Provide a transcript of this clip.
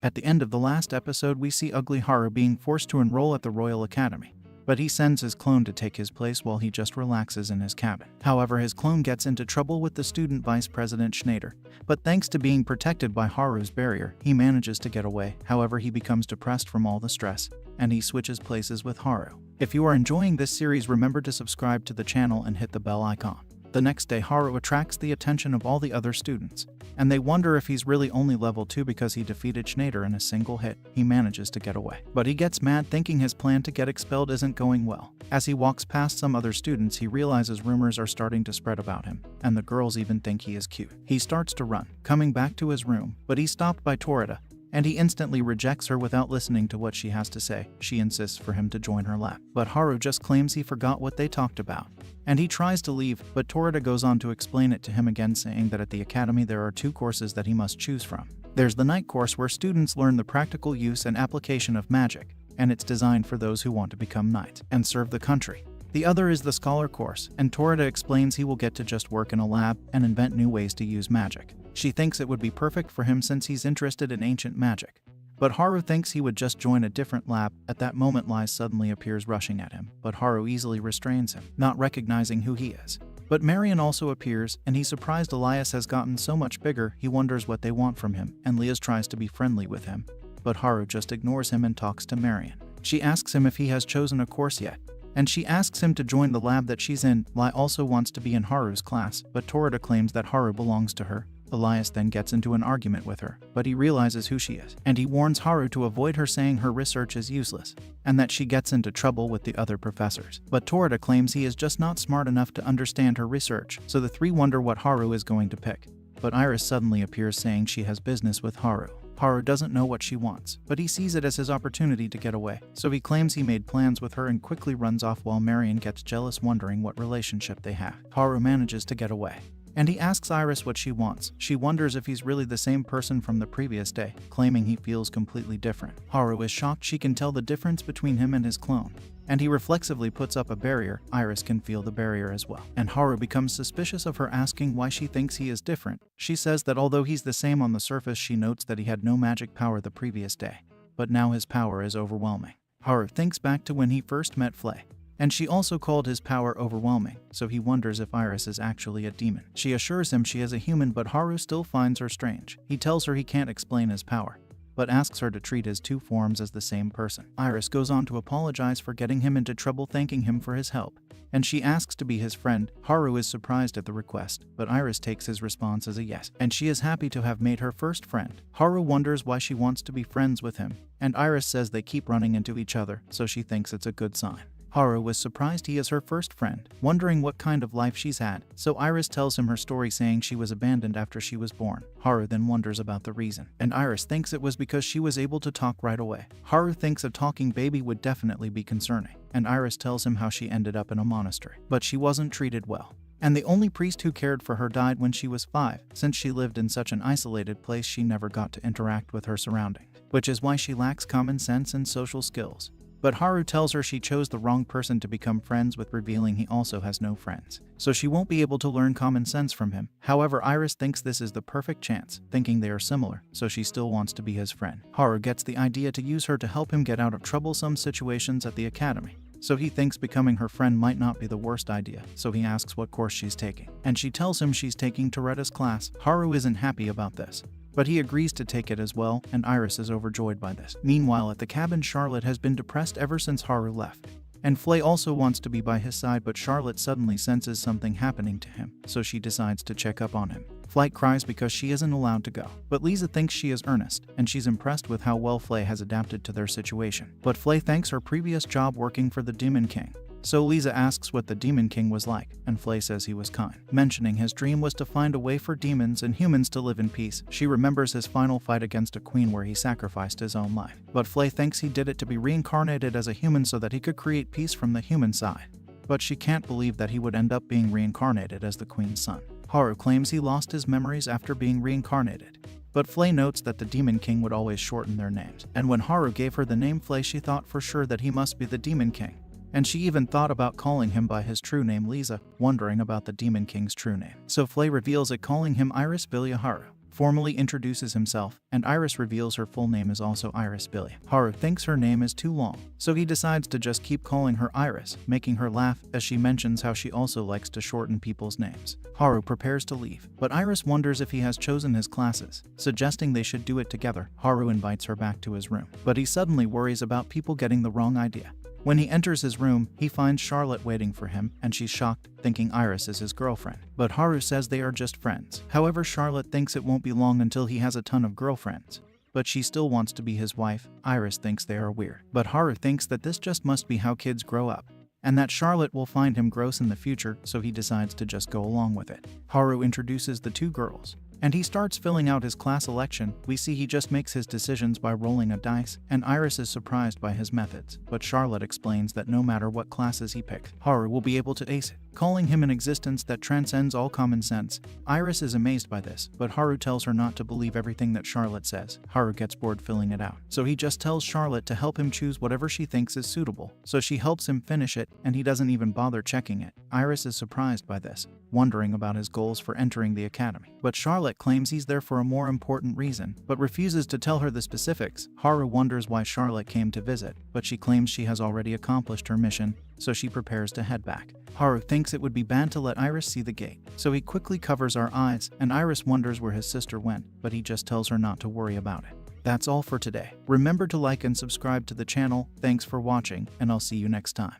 At the end of the last episode, we see ugly Haru being forced to enroll at the Royal Academy, but he sends his clone to take his place while he just relaxes in his cabin. However, his clone gets into trouble with the student vice president Schneider, but thanks to being protected by Haru's barrier, he manages to get away. However, he becomes depressed from all the stress, and he switches places with Haru. If you are enjoying this series, remember to subscribe to the channel and hit the bell icon. The next day, Haru attracts the attention of all the other students, and they wonder if he's really only level 2 because he defeated Schneider in a single hit. He manages to get away, but he gets mad thinking his plan to get expelled isn't going well. As he walks past some other students, he realizes rumors are starting to spread about him, and the girls even think he is cute. He starts to run, coming back to his room, but he's stopped by Torita, and he instantly rejects her without listening to what she has to say. She insists for him to join her lab, but Haru just claims he forgot what they talked about, and he tries to leave, but Torita goes on to explain it to him again, saying that at the academy there are 2 courses that he must choose from. There's the night course where students learn the practical use and application of magic, and it's designed for those who want to become knights and serve the country. The other is the scholar course, and Torita explains he will get to just work in a lab and invent new ways to use magic. She thinks it would be perfect for him since he's interested in ancient magic. But Haru thinks he would just join a different lab. At that moment, Liz suddenly appears rushing at him, but Haru easily restrains him, not recognizing who he is. But Marion also appears, and he's surprised Elias has gotten so much bigger. He wonders what they want from him, and Liz tries to be friendly with him, but Haru just ignores him and talks to Marion. She asks him if he has chosen a course yet, and she asks him to join the lab that she's in. Lai also wants to be in Haru's class, but Torita claims that Haru belongs to her. Elias then gets into an argument with her, but he realizes who she is, and he warns Haru to avoid her, saying her research is useless, and that she gets into trouble with the other professors. But Torita claims he is just not smart enough to understand her research, so the 3 wonder what Haru is going to pick. But Iris suddenly appears, saying she has business with Haru. Haru doesn't know what she wants, but he sees it as his opportunity to get away, so he claims he made plans with her and quickly runs off while Marion gets jealous, wondering what relationship they have. Haru manages to get away, and he asks Iris what she wants. She wonders if he's really the same person from the previous day, claiming he feels completely different. Haru is shocked she can tell the difference between him and his clone, and he reflexively puts up a barrier. Iris can feel the barrier as well, and Haru becomes suspicious of her, asking why she thinks he is different. She says that although he's the same on the surface, she notes that he had no magic power the previous day, but now his power is overwhelming. Haru thinks back to when he first met Flay, and she also called his power overwhelming, so he wonders if Iris is actually a demon. She assures him she is a human, but Haru still finds her strange. He tells her he can't explain his power, but asks her to treat his 2 forms as the same person. Iris goes on to apologize for getting him into trouble, thanking him for his help, and she asks to be his friend. Haru is surprised at the request, but Iris takes his response as a yes, and she is happy to have made her first friend. Haru wonders why she wants to be friends with him, and Iris says they keep running into each other, so she thinks it's a good sign. Haru was surprised he is her first friend, wondering what kind of life she's had, so Iris tells him her story, saying she was abandoned after she was born. Haru then wonders about the reason, and Iris thinks it was because she was able to talk right away. Haru thinks a talking baby would definitely be concerning, and Iris tells him how she ended up in a monastery, but she wasn't treated well, and the only priest who cared for her died when she was 5. Since she lived in such an isolated place, she never got to interact with her surroundings, which is why she lacks common sense and social skills. But Haru tells her she chose the wrong person to become friends with, revealing he also has no friends, so she won't be able to learn common sense from him. However, Iris thinks this is the perfect chance, thinking they are similar, so she still wants to be his friend. Haru gets the idea to use her to help him get out of troublesome situations at the academy, so he thinks becoming her friend might not be the worst idea, so he asks what course she's taking, and she tells him she's taking Torita's class. Haru isn't happy about this, but he agrees to take it as well, and Iris is overjoyed by this. Meanwhile, at the cabin, Charlotte has been depressed ever since Haru left, and Flay also wants to be by his side, but Charlotte suddenly senses something happening to him, so she decides to check up on him. Flay cries because she isn't allowed to go, but Lisa thinks she is earnest, and she's impressed with how well Flay has adapted to their situation. But Flay thanks her previous job working for the Demon King, so Lisa asks what the Demon King was like, and Flay says he was kind, mentioning his dream was to find a way for demons and humans to live in peace. She remembers his final fight against a queen where he sacrificed his own life, but Flay thinks he did it to be reincarnated as a human so that he could create peace from the human side. But she can't believe that he would end up being reincarnated as the queen's son. Haru claims he lost his memories after being reincarnated, but Flay notes that the Demon King would always shorten their names, and when Haru gave her the name Flay, she thought for sure that he must be the Demon King, and she even thought about calling him by his true name Lisa, wondering about the Demon King's true name. So Flay reveals it, calling him Iris Vilya Haru. formally introduces himself, and Iris reveals her full name is also Iris Billy. Haru thinks her name is too long, so he decides to just keep calling her Iris, making her laugh as she mentions how she also likes to shorten people's names. Haru prepares to leave, but Iris wonders if he has chosen his classes, suggesting they should do it together. Haru invites her back to his room, but he suddenly worries about people getting the wrong idea. When he enters his room, he finds Charlotte waiting for him, and she's shocked, thinking Iris is his girlfriend. But Haru says they are just friends. However, Charlotte thinks it won't be long until he has a ton of girlfriends. But she still wants to be his wife. Iris thinks they are weird. But Haru thinks that this just must be how kids grow up, and that Charlotte will find him gross in the future, so he decides to just go along with it. Haru introduces the two girls, and he starts filling out his class election. We see he just makes his decisions by rolling a dice, and Iris is surprised by his methods. But Charlotte explains that no matter what classes he picks, Haru will be able to ace it, calling him an existence that transcends all common sense. Iris is amazed by this, but Haru tells her not to believe everything that Charlotte says. Haru gets bored filling it out, so he just tells Charlotte to help him choose whatever she thinks is suitable. So she helps him finish it, and he doesn't even bother checking it. Iris is surprised by this, wondering about his goals for entering the academy. But Charlotte claims he's there for a more important reason, but refuses to tell her the specifics. Haru wonders why Charlotte came to visit, but she claims she has already accomplished her mission, so she prepares to head back. Haru thinks it would be bad to let Iris see the gate, so he quickly covers our eyes, and Iris wonders where his sister went, but he just tells her not to worry about it. That's all for today. Remember to like and subscribe to the channel. Thanks for watching, and I'll see you next time.